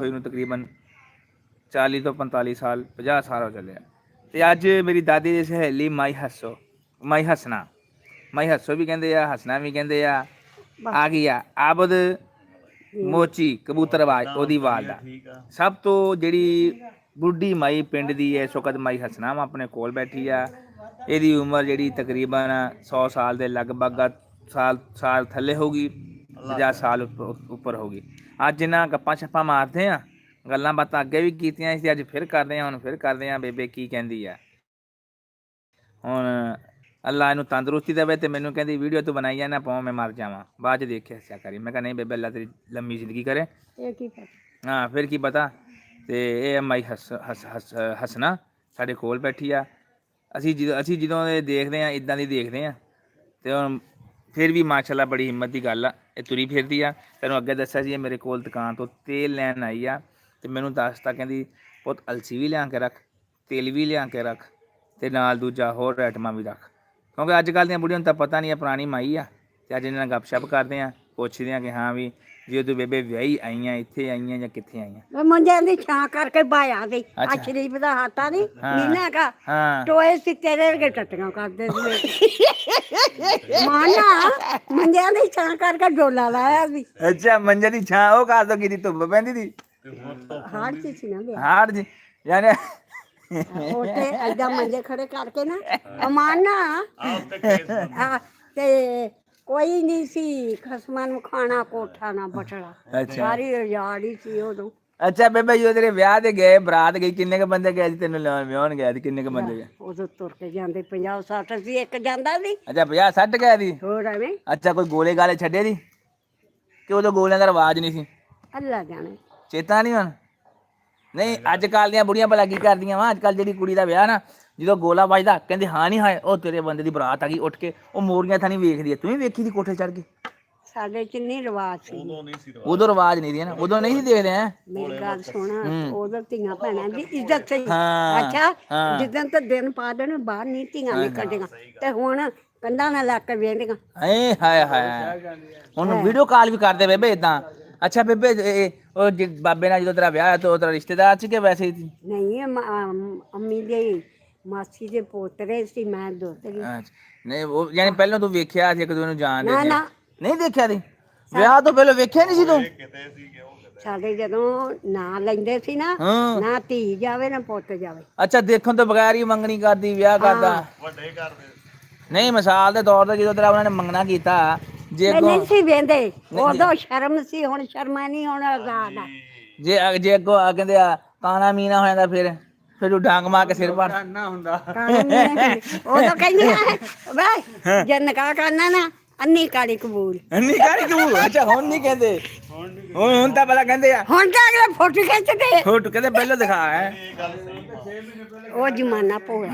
ਹੋਏ ਨੂੰ ਤਕਰੀਬਨ 40 ਤੋਂ 45 ਸਾਲ 50 ਸਾਲ ਹੋ ਚੱਲੇ ਆ। ਤੇ ਅੱਜ ਮੇਰੀ ਦਾਦੀ ਦੀ ਸਹੇਲੀ ਮਾਈ ਹੱਸੋ ਵੀ ਕਹਿੰਦੇ ਆ, ਹੱਸਣਾ ਵੀ ਕਹਿੰਦੇ ਆ ਗਈ ਆ ਆਬਦ ਮੋਚੀ ਕਬੂਤਰਬਾਜ਼ ਉਹਦੀ ਆਵਾਜ਼ ਦਾ। ਸਭ ਤੋਂ ਜਿਹੜੀ ਬੁੱਢੀ ਮਾਈ ਪਿੰਡ ਦੀ ਇਸ ਵਕਤ ਮਾਈ ਹੱਸਣਾ ਵਾ ਆਪਣੇ ਕੋਲ ਬੈਠੀ ਆ। ਇਹਦੀ ਉਮਰ ਜਿਹੜੀ ਤਕਰੀਬਨ 100 ਸਾਲ ਦੇ ਲਗਭਗ ਸਾਲ ਥੱਲੇ ਹੋਊਗੀ, 50 ਸਾਲ ਉੱਪਰ ਹੋਊਗੀ। ਅੱਜ ਇਹਨਾਂ ਗੱਪਾਂ ਛੱਪਾਂ ਮਾਰਦੇ ਆ, ਗੱਲਾਂ ਬਾਤਾਂ ਅੱਗੇ ਵੀ ਕੀਤੀਆਂ ਸੀ, ਅੱਜ ਫਿਰ ਕਰਦੇ ਆ। ਹੁਣ ਫਿਰ ਕਰਦੇ ਆ ਬੇਬੇ ਕੀ ਕਹਿੰਦੀ ਆ। ਹੁਣ ਅੱਲਾ ਇਹਨੂੰ ਤੰਦਰੁਸਤੀ ਦੇਵੇ ਤੇ ਮੈਨੂੰ ਕਹਿੰਦੀ ਵੀਡੀਓ ਤੂੰ ਬਣਾਈ ਜਾਣਾ ਪਾਉ ਮੈਂ ਮਰ ਜਾਵਾਂ। ਬਾਅਦ 'ਚ ਦੇਖਿਆ ਹੱਸਿਆ ਕਰੀ। ਮੈਂ ਕਿਹਾ ਨਹੀਂ ਬੇਬੇ ਅੱਲਾ ਤੇਰੀ ਲੰਮੀ ਜ਼ਿੰਦਗੀ ਕਰੇ। ਇਹ ਕੀ ਪਤਾ ਹਾਂ ਫਿਰ ਕੀ ਪਤਾ। ਤੇ ਇਹ ਮਾਈ ਹੱਸਣਾ ਸਾਡੇ ਕੋਲ ਬੈਠੀ ਆ। ਅਸੀਂ ਜਦੋਂ ਇਹ ਦੇਖਦੇ ਹਾਂ ਇੱਦਾਂ ਦੀ ਦੇਖਦੇ ਹਾਂ। ਤੇ ਹੁਣ ਫਿਰ ਵੀ ਮਾਸ਼ਾਅੱਲਾ ਬੜੀ ਹਿੰਮਤ ਦੀ ਗੱਲ ਆ। ਇਹ ਤੁਰੀ ਫਿਰਦੀ ਆ। ਤੈਨੂੰ ਅੱਗੇ ਦੱਸਿਆ ਸੀ ਇਹ ਮੇਰੇ ਕੋਲ ਦੁਕਾਨ ਤੋਂ ਤੇਲ ਲੈਣ ਆਈ ਆ। ਤੇ ਮੈਨੂੰ ਦੱਸਤਾ ਕਹਿੰਦੀ ਪੁੱਤ ਅਲਸੀ ਵੀ ਲਿਆ ਕੇ ਰੱਖ, ਤੇਲ ਵੀ ਲਿਆ ਕੇ ਰੱਖ, ਤੇ ਨਾਲ ਦੂਜਾ ਹੋਰ ਆਈਟਮਾਂ ਵੀ ਰੱਖ। ਕਿਉਂਕਿ ਅੱਜ ਕੱਲ੍ਹ ਦੀਆਂ ਬੁੜੀਆਂ ਨੂੰ ਤਾਂ ਪਤਾ ਨਹੀਂ ਆ, ਪੁਰਾਣੀ ਮਾਈ ਆ। ਤੇ ਅੱਜ ਇਹਨਾਂ ਨਾਲ ਗੱਪਸ਼ਪ ਕਰਦੇ ਆ, ਪੁੱਛਦੇ ਆ ਕਿ ਹਾਂ ਵੀ ਜੇ ਤੂੰ ਬੇਬੇ ਵਿਆਹੀ ਆਈਆਂ, ਇੱਥੇ ਆਈਆਂ ਜਾਂ ਕਿੱਥੇ ਆਈਆਂ। ਮੰਜਿਆਂ ਦੀ ਛਾਂ ਕਰਕੇ ਬਾਇਆ ਦੀ ਆ ਸ਼ਰੀਫ ਦਾ ਹਾਤਾ ਨਹੀਂ ਨੀਨਾ ਕਾ ਟੋਏ ਸੀ ਤੇਰੇ ਵਰਗੇ ਟੱਟੀਆਂ ਕਰਦੇ ਸੀ ਮਾਨਾ ਮੰਜਿਆਂ ਦੀ ਛਾਂ ਕਰਕੇ ਡੋਲਾ ਲਾਇਆ ਸੀ। ਅੱਛਾ ਮੰਜੇ ਦੀ ਛਾਂ ਉਹ ਕਾਦੋਂ ਕੀਤੀ ਧੁੱਪ ਪੈਂਦੀ ਸੀ ਹਾੜ ਚ ਸੀ ਨਾ ਹਾੜ ਜੀ ਯਾਨੀ ਉੱਥੇ ਏਦਾਂ ਮੰਜੇ ਖੜੇ ਕਰਕੇ ਨਾ ਅਮਾਨਾ ਤੇ ਕੋਈ ਨਹੀਂ ਸੀ ਖਸਮਾਂ ਨੂੰ ਖਾਣਾ ਕੋਠਾ ਨਾ ਬਟੜਾ ਸਾਰੀ ਉਜਾੜੀ ਸੀ ਉਦੋਂ। ਅੱਛਾ ਬੇਬੇ ਜਦੋਂ ਤੇਰੇ ਵਿਆਹ ਤੇ ਗਏ ਬਰਾਤ ਗਈ ਕਿੰਨੇ ਕ ਬੰਦੇ ਗਏ ਸੀ ਤੈਨੂੰ ਵਿਆਹਣ ਗਏ ਸੀ ਕਿੰਨੇ ਕ ਬੰਦੇ ਗਏ? ਉਦੋਂ ਤੁਰ ਕੇ ਜਾਂਦੇ 50 60 ਸੀ ਇੱਕ ਜਾਂਦਾ ਸੀ। ਅੱਛਾ 50 60 ਗਏ ਸੀ। ਹੋਰ ਐਵੇਂ ਅੱਛਾ ਕੋਈ ਗੋਲੇ ਗਾਲੇ ਛੱਡੇ ਸੀ ਕਿ ਉਦੋਂ ਗੋਲਿਆਂ ਦਾ ਰਿਵਾਜ ਨਹੀਂ ਸੀ? ਅੱਲਾ ਜਾਣੇ ਚੇਤਾ ਨਹੀਂ ਹੁਣ? ਨਹੀਂ ਅੱਜ ਕੱਲ੍ਹ ਦੀਆਂ ਬੁੜੀਆਂ ਭਲਾ ਕੀ ਕਰਦੀਆਂ ਵਾ? ਅੱਜ ਕੱਲ੍ਹ ਜਿਹੜੀ ਕੁੜੀ ਦਾ ਵਿਆਹ ਨਾ ਜਦੋਂ ਗੋਲਾ ਵੱਜਦਾ ਕਹਿੰਦੇ ਹਾਂ ਨਹੀਂ ਹਾਏ ਉਹ ਤੇਰੇ ਬੰਦੇ ਦੀ ਬਰਾਤ ਆ ਗਈ ਉੱਠ ਕੇ ਉਹ ਮੋਰੀਆਂ ਥਾਂ ਨਹੀਂ ਵੇਖਦੀ। ਤੂੰ ਵੀ ਵੇਖੀ ਦੀ ਕੋਠੇ ਚੜ੍ਹ ਕੇ? ਸਾਡੇ ਚ ਨਹੀਂ ਰਿਵਾਜ ਸੀ ਉਦੋਂ ਰਿਵਾਜ ਨਹੀਂ ਸੀ ਨਾ, ਉਦੋਂ ਨਹੀਂ ਸੀ ਦੇਖਦੇ ਆ। ਮੇਰੀ ਗੱਲ ਸੁਣ ਉਦੋਂ ਧੀਆਂ ਭੈਣਾਂ ਦੀ ਇੱਜ਼ਤ ਸੀ। ਅੱਛਾ ਜਿੱਦਣ ਤੇ ਦਿਨ ਪਾ ਦੇਣ ਬਾਹਰ ਨਹੀਂ ਧੀਆਂ ਨਿਕਲਦੀਆਂ ਤੇ ਹੁਣ ਕੰਧਾਂ ਨਾਲ ਲੱਗ ਕੇ ਵੇਂਦੀਆਂ। ਹਾਏ ਹਾਏ ਹਾਏ ਹੁਣ ਵੀਡੀਓ ਕਾਲ ਵੀ ਕਰਦੇ ਬੇਬੇ ਇਦਾਂ। ਅੱਛਾ ਬੇਬੇ ਉਹ ਬਾਬੇ ਨਾਲ ਜਦੋਂ ਤੇਰਾ ਵਿਆਹ ਤੇ ਉਹ ਤੇਰਾ ਰਿਸ਼ਤੇਦਾਰ ਸੀ ਕਿ ਵੈਸੇ ਹੀ ਸੀ? ਨਹੀਂ ਅੰਮੀ ਦੇ ਮਾਸੀ ਦੇ ਪੋਤਰੇ ਸੀ ਮੈਂ ਦੋਤਰੀ। ਨਹੀਂ ਉਹ ਯਾਨੀ ਪਹਿਲਾਂ ਤੂੰ ਵੇਖਿਆ ਸੀ ਇੱਕ ਦੂਜੇ ਨੂੰ ਜਾਣਦੇ ਨਾ ਨਾ ਨਹੀਂ ਦੇਖਿਆ ਸੀ? ਵਿਆਹ ਤੋਂ ਪਹਿਲਾਂ ਵੇਖਿਆ ਨਹੀਂ ਸੀ ਤੂੰ? ਸਾਡੇ ਜਦੋਂ ਨਾਂ ਲੈਂਦੇ ਸੀ ਨਾ ਨਾ ਧੀ ਜਾਵੇ ਨਾ ਪੁੱਤ ਜਾਵੇ। ਅੱਛਾ ਦੇਖਣ ਤੋਂ ਬਗੈਰ ਹੀ ਮੰਗਣੀ ਕਰਦੀ ਵਿਆਹ ਕਰਦਾ ਵੱਡੇ ਕਰਦੇ? ਨਹੀਂ ਮਿਸਾਲ ਦੇ ਤੌਰ ਤੇ ਜਦੋਂ ਤੇਰਾ ਉਹਨਾਂ ਨੇ ਮੰਗਣਾ ਕੀਤਾ ਜੇ ਨਹੀਂ ਸੀ ਵੇਂਦੇ ਉਦੋਂ ਸ਼ਰਮ ਸੀ ਹੁਣ ਸ਼ਰਮਾ ਨਹੀਂ ਹੁਣ ਆਜ਼ਾਦ ਆ। ਜੇ ਅੱਗੋਂ ਕਹਿੰਦੇ ਆ ਕਾਣਾ ਮੀਨਾ ਹੋ ਜਾਂਦਾ ਫਿਰ ਉਹ ਡਾਂਗ ਮਾਰ ਕੇ ਸਿਰ ਭਰ ਨਾ ਹੁੰਦਾ ਉਦੋਂ ਕਹਿੰਦੇ ਵੇ ਜੇ ਨਿਕਾਹ ਕਰਨਾ ਨਾ ਅੰਨੀ ਕਾਲੀ ਕਬੂਲ ਅੱਛਾ ਹੁਣ ਨਹੀਂ ਕਹਿੰਦੇ? ਹੁਣ ਤਾਂ ਪਹਿਲਾਂ ਕਹਿੰਦੇ ਆ। ਹੁਣ ਤਾਂ ਅਗਲੇ ਫੋਟੋ ਖਿੱਚਦੇ ਫੋਟੋ ਕਹਿੰਦੇ ਪਹਿਲਾਂ ਦਿਖਾ ਹੈ ਉਹ ਜ਼ਮਾਨਾ ਪੋਇਆ।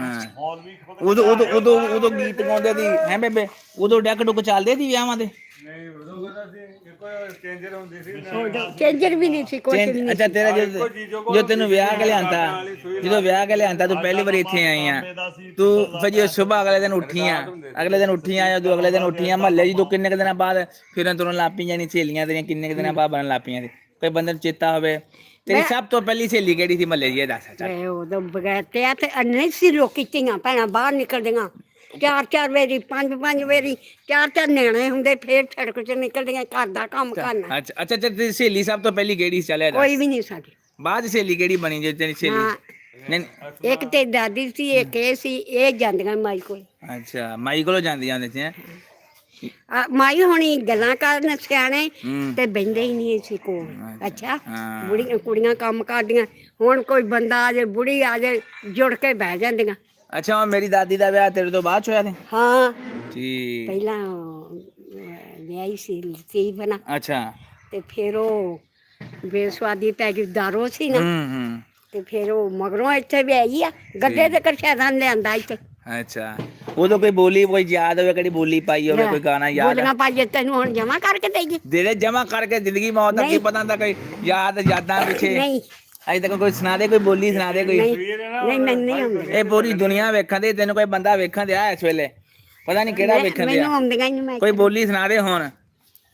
ਉਦੋਂ ਗੀਤ ਗਾਉਂਦੇ ਸੀ ਹੈ ਬੇਬੇ? ਉਦੋਂ ਡੈਕ ਡੁੱਕ ਚੱਲਦੇ ਸੀ ਵਿਆਹਾਂ ਤੇ? ਚੇਂਜਰ ਵੀ ਨਹੀਂ ਸੀ ਕੁਛ ਨਹੀਂ। ਅੱਛਾ ਤੇਰਾ ਜੋ ਤੈਨੂੰ ਵਿਆਹ ਕੇ ਲਿਆਂਦਾ ਜਦੋਂ ਵਿਆਹ ਕੇ ਲਿਆਂਦਾ ਤੂੰ ਪਹਿਲੀ ਵਾਰੀ ਇੱਥੇ ਆਈ ਆ ਤੂੰ ਫਿਰ ਜੇ ਸੁਬਾਹ ਅਗਲੇ ਦਿਨ ਉੱਠੀ ਆ ਤੂੰ ਅਗਲੇ ਦਿਨ ਉੱਠੀ ਆ ਮਹੱਲੇ ਜਦੋਂ ਕਿੰਨੇ ਕੁ ਦਿਨਾਂ ਬਾਅਦ ਫਿਰਨ ਤੁਰਨ ਲੱਗ ਪਈਆਂ ਨਹੀਂ ਸਹੇਲੀਆਂ ਤੇਰੀਆਂ ਕਿੰਨੇ ਕੁ ਦਿਨਾਂ ਬਾਅਦ ਬਣਨ ਲੱਗ ਪਈਆਂ ਸੀ? ਕੋਈ ਬੰਦੇ ਨੂੰ ਚੇਤਾ ਹੋਵੇ ਤੇਰੀ ਸਭ ਤੋਂ ਪਹਿਲੀ ਸਹੇਲੀ ਕਿਹੜੀ ਸੀ ਮਹੱਲੇ ਦੀ ਇਹ ਦੱਸ? ਉਦੋਂ ਬਗੈਰ ਤੇ ਨਹੀਂ ਸੀ ਲੋਕੀ ਧੀਆਂ ਭੈਣਾਂ ਬਾਹਰ ਨਿਕਲਦੀਆਂ 4-4 ਵਾਰੀ 5-5 ਵਾਰੀ 4-4 ਨਿਆਣੇ ਹੁੰਦੇ ਫੇਰ ਸੜਕ 'ਚ ਨਿਕਲਦੀਆਂ ਘਰ ਦਾ ਕੰਮ ਕਰਨਾ। ਅੱਛਾ ਤੇਰੀ ਸਹੇਲੀ ਸਭ ਤੋਂ ਪਹਿਲੀ ਕਿਹੜੀ ਚੱਲਿਆ? ਕੋਈ ਵੀ ਨਹੀਂ ਸਾਡੀ। ਬਾਅਦ ਸਹੇਲੀ ਕਿਹੜੀ ਬਣੀ ਜੇ ਤੇਰੀ ਸਹੇਲੀ? ਇੱਕ ਤੇ ਦਾਦੀ ਸੀ ਇੱਕ ਇਹ ਸੀ ਇਹ ਜਾਂਦੀਆਂ ਮਾਈ ਕੋਲ। ਅੱਛਾ ਮਾਈ ਕੋਲੋਂ ਜਾਂਦੀਆਂ ਹੁੰਦੀਆਂ ਸੀ? ਮਾਈ ਹੁਣੀ ਗੱਲਾਂ ਕਰਨ ਸਿਆਣੇ ਤੇ ਬਹਿੰਦੇ ਹੀ ਨਹੀਂ ਸੀ ਕੋਲ। ਅੱਛਾ ਬੁੜੀਆਂ ਕੁੜੀਆਂ ਕੰਮ ਕਰਦੀਆਂ ਹੁਣ ਕੋਈ ਬੰਦਾ ਆ ਜੇ ਬੁੜੀ ਆ ਜੇ ਜੁੜ ਕੇ ਬਹਿ ਜਾਂਦੀਆਂ। ਅੱਛਾ ਮੇਰੀ ਦਾਦੀ ਦਾ ਵਿਆਹ ਤੇਰੇ ਤੋਂ ਬਾਅਦ ਹੋਇਆ ਸੀ? ਹਾਂ ਠੀਕ। ਪਹਿਲਾਂ ਵਿਆਹੀ ਸੀ ਲਤੀਫ। ਅੱਛਾ ਤੇ ਫਿਰ ਉਹ ਬੇਸਵਾਦੀ ਪੈ ਗਈ ਦਾਰੋ ਸੀ ਨਾ ਤੇ ਫਿਰ ਉਹ ਮਗਰੋਂ ਇੱਥੇ ਵੀ ਆਈ ਆ ਗੱਡੇ ਤੇ ਕਰਸ਼ਾਦਾਂ ਲਿਆਂਦਾ ਇੱਥੇ। ਅੱਛਾ ਉਦੋਂ ਕੋਈ ਬੋਲੀ ਕੋਈ ਯਾਦ ਹੋਵੇ ਕਿਹੜੀ ਬੋਲੀ ਪਾਈ ਹੋਵੇ ਕੋਈ ਗਾਣਾ ਯਾਦ? ਬੋਲੀਆਂ ਪਾਈਏ ਤੈਨੂੰ ਹੁਣ ਜਮਾ ਕਰਕੇ ਦੇਈਏ? ਦੇ ਜਮਾ ਕਰਕੇ ਜ਼ਿੰਦਗੀ ਮੌਤ ਦਾ ਕੀ ਪਤਾ ਹੁੰਦਾ ਕੋਈ ਯਾਦਾਂ ਪਿੱਛੇ? ਨਹੀਂ ਅਜੇ ਤੱਕ ਕੋਈ ਸੁਣਾ ਦੇ ਕੋਈ ਬੋਲੀ ਸੁਣਾ ਦੇ ਕੋਈ। ਨਹੀਂ ਮੈਨੂੰ ਨਹੀਂ ਆਉਂਦੀ। ਇਹ ਪੂਰੀ ਦੁਨੀਆ ਵੇਖਣ ਦੀ ਤੈਨੂੰ ਕੋਈ ਬੰਦਾ ਵੇਖਣ ਦਿਆ ਇਸ ਵੇਲੇ ਪਤਾ ਨਹੀਂ ਕਿਹੜਾ ਵੇਖਣ ਦਿਆ। ਮੈਨੂੰ ਆਉਂਦੀਆਂ ਹੀ ਨਹੀਂ। ਕੋਈ ਬੋਲੀ ਸੁਣਾ ਦੇ ਹੁਣ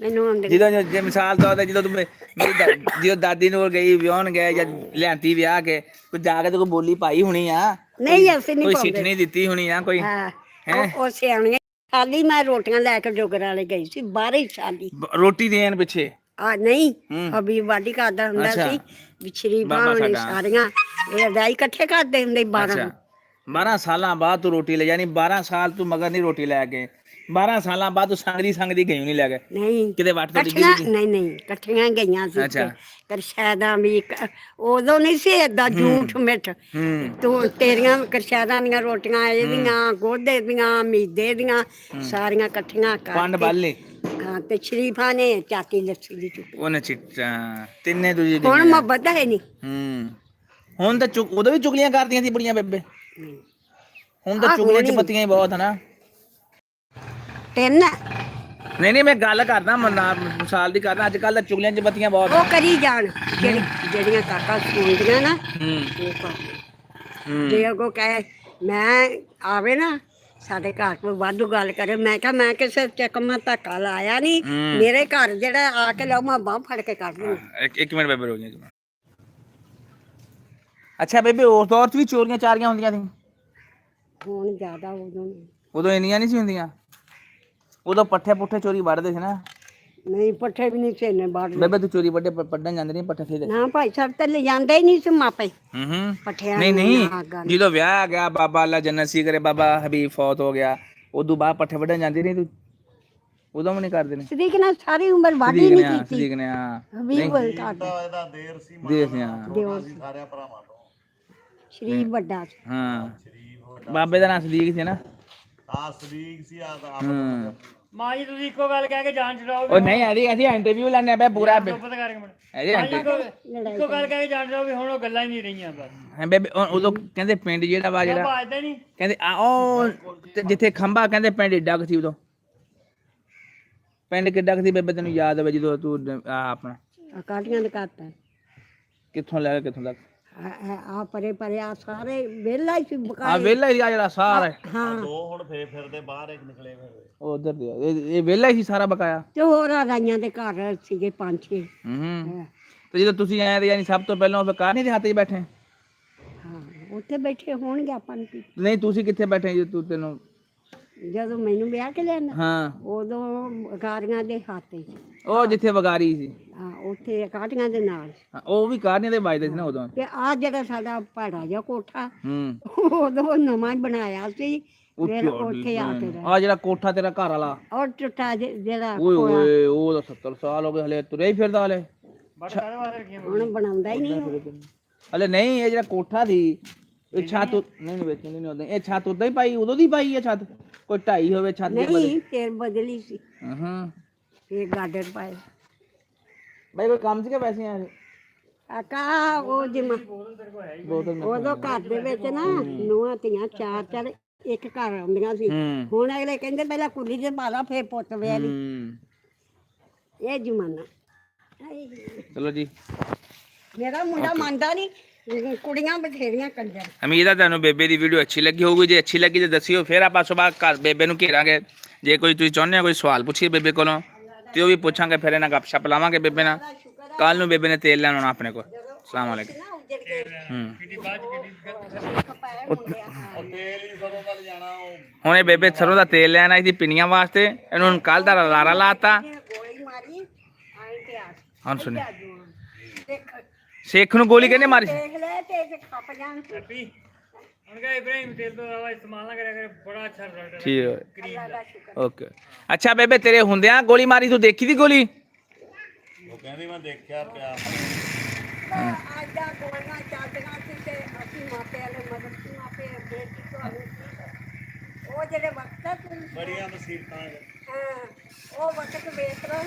ਮੈਨੂੰ ਆਉਂਦੇ ਜਦੋਂ ਜੇ ਮਿਸਾਲ ਤੌਰ ਤੇ ਜਦੋਂ ਤੂੰ ਜਦੋਂ ਦਾਦੀ ਨੂੰ ਗਈ ਵਿਆਹਣ ਗਏ ਜਾਂ ਲਿਆਂਤੀ ਵਿਆਹ ਕੇ ਕੋਈ ਜਾ ਕੇ ਤੇ ਕੋਈ ਬੋਲੀ ਪਾਈ ਹੋਣੀ ਆ, ਨਹੀਂ ਅਸੀਂ ਨਹੀਂ ਕੋਈ ਪਾਉਂਦੇ ਸਿੱਠਣੀ ਦਿੱਤੀ ਹੋਣੀ ਆ ਕੋਈ। ਹਾਂ ਉਹ ਸਿਆਣੀਆਂ ਖਾਲੀ ਮੈਂ ਰੋਟੀਆਂ ਲੈ ਕੇ ਜੋਗਰ ਵਾਲੇ ਗਈ ਸੀ 12 ਸਾਲੀ ਰੋਟੀ ਦੇਣ ਪਿੱਛੇ। ਆ ਨਹੀਂ ਹਬੀਬ ਵਾਡੀ ਕਰਦਾ ਹੁੰਦਾ ਸੀ ਵਿਛਰੀ ਬਾਬਾ ਬਾਣੇ ਸਾਡਾ। ਸਾਰੀਆਂ ਇਹ ਅਦਾਈ ਇਕੱਠੇ ਕਰਦੇ ਹੁੰਦੇ 12 ਅੱਛਾ 12 ਸਾਲਾਂ ਬਾਅਦ ਤੂੰ ਰੋਟੀ ਲੈ ਜਾਣੀ, 12 ਸਾਲ ਤੂੰ ਮਗਰ ਨਹੀਂ ਰੋਟੀ ਲੈ ਕੇ, 12 ਸਾਲਾਂ ਬਾਅਦ ਤੂੰ ਸੰਗਦੀ ਗਈ ਨਹੀਂ ਲੈ ਕੇ ਨਹੀਂ ਕਿਤੇ ਵੱਟ ਤੋਂ ਡਿੱਗੀ ਇਕੱਠੀਆਂ ਨਹੀਂ ਇਕੱਠੀਆਂ ਗਈਆਂ ਸੀ ਅੱਛਾ। ਕਰਸ਼ੈਦਾਂ ਵੀ ਉਦੋਂ ਨਹੀਂ ਸੀ ਏਦਾਂ ਝੂਠ ਮਿੱਠ ਤੂੰ ਤੇਰੀਆਂ ਕਰਸ਼ੈਦਾਂ ਦੀਆਂ ਰੋਟੀਆਂ ਇਹਦੀਆਂ ਗੋਦੇ ਦੀਆਂ ਮੀਦੇ ਦੀਆਂ ਸਾਰੀਆਂ ਇਕੱਠੀਆਂ ਪੰਡ ਕਰ ਬੱਲੇ ਹਾਂ ਤੇ ਸ਼ਰੀਫਾਂ ਨੇ ਚਾਟੀ ਲੱਸੀ ਦੀ ਚੁੱਕੀ ਉਹਨੇ ਚਿੱਟਾ ਤਿੰਨੇ ਦੂਜੀ ਦੀ ਹੁਣ ਮੁਹੱਬਤ ਹੈ ਨਹੀਂ ਹੁਣ ਤਾਂ ਉਦੋਂ ਵੀ ਚੁਗਲੀਆਂ ਕਰਦੀਆਂ ਸੀ ਬੁੜੀਆਂ ਬੇਬੇ, ਹੁਣ ਤਾਂ ਚੁਗਲੀਆਂ ਚ ਪੱਤੀਆਂ ਹੀ ਬਹੁਤ ਹਨਾ। ਤਿੰਨ ਨਹੀਂ ਮੈਂ ਗੱਲ ਕਰਦਾ ਮਿਸਾਲ ਦੀ ਕਰਦਾ, ਅੱਜ ਕੱਲ ਤਾਂ ਚੁਗਲੀਆਂ ਚ ਬੱਤੀਆਂ ਬਹੁਤ ਉਹ ਕਰੀ ਜਾਣ ਜਿਹੜੀਆਂ ਕਾਕਾ ਸੁਣਦੀਆਂ ਨਾ ਉਹ ਕਰ ਜੇ ਅੱਗੋਂ ਕਹੇ ਮੈਂ ਆਵੇ ਨਾ ਸਾਡੇ ਘਰ ਕੋਈ ਵਾਧੂ ਗੱਲ ਕਰੇ, ਮੈਂ ਕਿਹਾ ਮੈਂ ਕਿਸੇ ਚੱਕਮਾ ਧੱਕਾ ਲਾਇਆ ਨਹੀਂ, ਮੇਰੇ ਘਰ ਜਿਹੜਾ ਆ ਕੇ ਲਾਉ ਮੈਂ ਬਾਂਹ ਫੜ ਕੇ ਕੱਢ ਲੂੰ। ਇੱਕ ਮਿੰਟ ਬੇਬੇ ਰੋ ਜੀ। ਅੱਛਾ ਬੇਬੇ ਉਸ ਦੌਰ 'ਚ ਵੀ ਚੋਰੀਆਂ ਚਾਰੀਆਂ ਹੁੰਦੀਆਂ ਸੀ? ਹੁਣ ਜ਼ਿਆਦਾ ਉਦੋਂ ਇੰਨੀਆਂ ਨਹੀਂ ਸੀ ਹੁੰਦੀਆਂ, ਉਦੋਂ ਪੱਠੇ ਪੁੱਠੇ ਚੋਰੀ ਵੜਦੇ ਸੀ ਨਾ। ਨਹੀਂ ਪੱਠੇ ਵੀ ਨਹੀਂ ਸੇਨੇ ਬਾੜ ਬੇਬੇ ਤੂੰ ਚੋਰੀ ਵੱਡੇ ਪੱਢਣ ਜਾਂਦੇ ਨਹੀਂ ਪੱਠੇ ਸੀ? ਨਾ ਭਾਈ ਸਾਹਿਬ ਤੇ ਲੈ ਜਾਂਦੇ ਹੀ ਨਹੀਂ ਸੀ ਮਾਪੇ ਪੱਠਿਆਂ ਨਹੀਂ ਜਦੋਂ ਵਿਆਹ ਆ ਗਿਆ ਬਾਬਾ ਅੱਲਾ ਜੰਨਤ ਸੀ ਕਰੇ ਬਾਬਾ ਹਬੀਬ ਫੌਤ ਹੋ ਗਿਆ, ਉਦੋਂ ਬਾਅਦ ਪੱਠੇ ਵੱਢਣ ਜਾਂਦੀ ਨਹੀਂ ਤੂੰ? ਉਦੋਂ ਵੀ ਨਹੀਂ ਕਰਦੇ ਨੇ? ਸਦੀਕ ਨੇ ਸਾਰੀ ਉਮਰ ਵਾਢੀ ਨਹੀਂ ਕੀਤੀ। ਸਦੀਕ ਨੇ ਹਬੀਬ ਇਹਦਾ ਦੇਰ ਸੀ ਸਾਰਿਆਂ ਭਰਾਵਾਂ ਤੋਂ ਸ਼ਰੀਫ ਵੱਡਾ ਹਾਂ ਬਾਬੇ ਦਾ ਨਾਮ ਸਦੀਕ ਸੀ ਨਾ? ਸਦੀਕ ਸੀ ਮਾਂ ਜੀ ਤੁਸੀਂ ਇੱਕੋ ਗੱਲ ਕਹਿ ਕੇ ਜਾਨ ਛਡਾਓ। ਉਹ ਨਹੀਂ ਆਦੀ ਅਸੀਂ ਇੰਟਰਵਿਊ ਲੈਣੇ ਪਏ ਪੂਰਾ ਚੁੱਪ ਕਰ ਇੱਕ ਮਿੰਟ। ਇਹਦੇ ਇੱਕੋ ਗੱਲ ਕਹਿ ਕੇ ਜਾਨ ਛਡਾਓ ਵੀ ਹੁਣ ਉਹ ਗੱਲਾਂ ਹੀ ਨਹੀਂ ਰਹੀਆਂ ਬਸ। ਹਾਂ ਬੇਬੇ ਉਦੋਂ ਕਹਿੰਦੇ ਪਿੰਡ ਜਿਹੜਾ ਵਾ ਜਿਹੜਾ ਬਾਜਦਾ ਨਹੀਂ ਕਹਿੰਦੇ ਉਹ ਜਿੱਥੇ ਖੰਭਾ ਕਹਿੰਦੇ ਪਿੰਡ ਏਡਾ ਕੁ ਸੀ ਉਦੋਂ, ਪਿੰਡ ਕਿੱਡਾ ਕੁ ਸੀ ਬੇਬੇ ਤੈਨੂੰ ਯਾਦ ਹੋਵੇ ਜਦੋਂ ਤੂੰ ਆਪਣਾ ਕਾਟੀਆਂ ਦੇ ਕਰਤਾ ਕਿੱਥੋਂ ਲੈ ਕੇ ਕਿੱਥੋਂ ਤੱਕ? ਆ ਪਰੇ ਪਰੇ ਆ ਸਾਰੇ ਵਿਹਲਾ ਹੀ ਸੀ ਆ ਵਿਹਲਾ ਹੀ ਜਿਹੜਾ ਸਾਰਾ ਹਾਂ ਦੋ ਹੁਣ ਫੇਰ ਫਿਰਦੇ ਬਾਹਰ ਇੱਕ ਨਿਕਲੇ ਫਿਰ ਉਧਰ ਦੇ ਇਹ ਵਿਹਲਾ ਹੀ ਸੀ ਸਾਰਾ ਬਕਾਇਆ। ਤੇ ਹੋਰ ਆ ਰਾਈਆਂ ਦੇ ਘਰ ਸੀਗੇ 5-6 ਤੇ ਜਦੋਂ ਤੁਸੀਂ ਆਏ ਤੇ ਯਾਨੀ ਸਭ ਤੋਂ ਪਹਿਲਾਂ ਉਹ ਕਾਰ ਨਹੀਂ ਦੇ ਹੱਥ 'ਚ ਬੈਠੇ? ਹਾਂ ਉੱਥੇ ਬੈਠੇ ਹੋਣਗੇ ਆਪਾਂ ਨੂੰ ਕੀ। ਨਹੀਂ ਤੁਸੀਂ ਕਿੱਥੇ ਬੈਠੇ ਜਦੋਂ ਤੂੰ ਤੈਨੂੰ ਜਦੋਂ ਮੈਨੂੰ ਵਿਆਹ ਕੇ ਲਿਆਂਦਾ ਹਾਂ ਉਦੋਂ ਗਾਰੀਆਂ ਦੇ ਹੱਥ ਉਹ ਜਿੱਥੇ ਵਗਾਰੀ ਸੀ ਹਾਂ ਉੱਥੇ ਕਾਟੀਆਂ ਦੇ ਨਾਲ ਉਹ ਵੀ ਕਾਰਨੀਆਂ ਦੇ ਵੱਜਦੇ ਸੀ ਨਾ ਉਦੋਂ। ਤੇ ਆ ਜਿਹੜਾ ਸਾਡਾ ਭਾੜਾ ਜਿਹਾ ਕੋਠਾ ਉਦੋਂ ਨਵਾਂ ਹੀ ਬਣਾਇਆ ਸੀ ਫਿਰ ਉੱਥੇ ਆ ਕੇ ਆ ਜਿਹੜਾ ਕੋਠਾ ਤੇਰਾ ਘਰ ਵਾਲਾ ਔਰ ਟੁੱਟਾ ਜਿਹੜਾ ਓਏ ਓਏ ਉਹ ਤਾਂ 70 ਸਾਲ ਹੋ ਗਏ ਹਲੇ ਤੁਰਿਆ ਹੀ ਫਿਰਦਾ ਹਲੇ। ਹੁਣ ਬਣਾਉਂਦਾ ਹੀ ਨਹੀਂ ਹਲੇ ਨਹੀਂ ਇਹ ਜਿਹੜਾ ਕੋਠਾ ਸੀ ਇਹ ਛੱਤ ਨਹੀਂ ਵੇਚਣੀ ਨਹੀਂ ਉਦੋਂ ਇਹ ਛੱਤ ਉਦਾਂ ਹੀ ਪਾਈ ਉਦੋਂ ਦੀ ਪਾਈ ਹੈ ਛੱਤ ਕੋਈ ਢਾਈ ਹੋਵੇ ਛੱਤ ਦੇ ਨਹੀਂ ਤੇਰ ਬਦਲੀ ਸੀ ਹਾਂ ਫਿਰ ਗਾਰਡਨ ਪਾਏ ਬਾਈ ਕੋਈ ਕੰਮ ਸੀ ਕਿ ਵੈਸੇ ਆਏ? ਕਾਕਾ ਉਹ ਜਿਮਾ ਬੋਤਲ ਉਦੋਂ ਘਰ ਦੇ ਵਿੱਚ ਨਾ ਨੂੰਹਾਂ ਧੀਆਂ ਚਾਰ ਇੱਕ ਘਰ ਆਉਂਦੀਆਂ ਸੀ। ਹੁਣ ਅਗਲੇ ਕਹਿੰਦੇ ਪਹਿਲਾਂ ਕੁੜੀ ਦੇ ਪਾਲਾ ਫੇਰ ਪੁੱਤ ਵਿਆਹ ਲਈ। ਇਹ ਜ਼ਮਾਨਾ ਚਲੋ ਜੀ। ਮੇਰਾ ਮੁੰਡਾ ਮੰਨਦਾ ਨਹੀਂ, ਕੁੜੀਆਂ ਬਥੇਰੀਆਂ ਕੰਜਰ। ਉਮੀਦ ਹੈ ਤੁਹਾਨੂੰ ਬੇਬੇ ਦੀ ਵੀਡੀਓ ਅੱਛੀ ਲੱਗੀ ਹੋਊਗੀ, ਜੇ ਅੱਛੀ ਲੱਗੀ ਤਾਂ ਦੱਸਿਓ, ਫਿਰ ਆਪਾਂ ਸੁਬਾਹ ਘਰ ਬੇਬੇ ਨੂੰ ਘੇਰਾਂਗੇ। ਜੇ ਕੋਈ ਤੁਸੀਂ ਚਾਹੁੰਦੇ ਹੋ ਕੋਈ ਸਵਾਲ ਪੁੱਛੀਏ ਬੇਬੇ ਕੋਲੋਂ ਤੇ ਉਹ ਵੀ ਪੁੱਛਾਂਗੇ, ਫਿਰ ਇਹਨਾਂ ਗੱਪਸ਼ਪ ਲਾਵਾਂਗੇ ਬੇਬੇ ਨਾਲ। ਕੱਲ ਨੂੰ ਬੇਬੇ ਨੇ ਤੇਲ ਲੈਣ ਆਉਣਾ ਆਪਣੇ ਕੋਲ। ਅਸਲਾਮ ਵਾਲੇਕੁਮ। ਹੁਣ ਇਹ ਬੇਬੇ ਸਰੋਂ ਦਾ ਤੇਲ ਲੈਣ ਆਈ ਸੀ ਪਿੰਨੀਆਂ ਵਾਸਤੇ, ਇਹਨੂੰ ਹੁਣ ਕੱਲ ਦਾ ਲਾਰਾ ਲਾਤਾ। ਹੁਣ ਸੁਣੀ ਸ਼ੇਖ ਨੂੰ ਗੋਲੀ ਕਹਿੰਦੇ ਮਾਰੀ। ਠੀਕ ਹੈ ਓਕੇ। ਅੱਛਾ ਬੇਬੇ ਤੇਰੇ ਹੁੰਦਿਆਂ ਗੋਲੀ ਮਾਰੀ, ਤੂੰ ਦੇਖੀ ਦੀ ਗੋਲੀ? ਉਹ ਕਹਿੰਦੀ ਮੈਂ ਦੇਖਿਆ ਪਿਆ। ਉਹ ਜਿਹੜੇ ਵਕਤ ਬੜੀਆਂ ਮੁਸੀਬਤਾਂ ਉਹ ਵਕਤ ਵੇਖ ਲੋ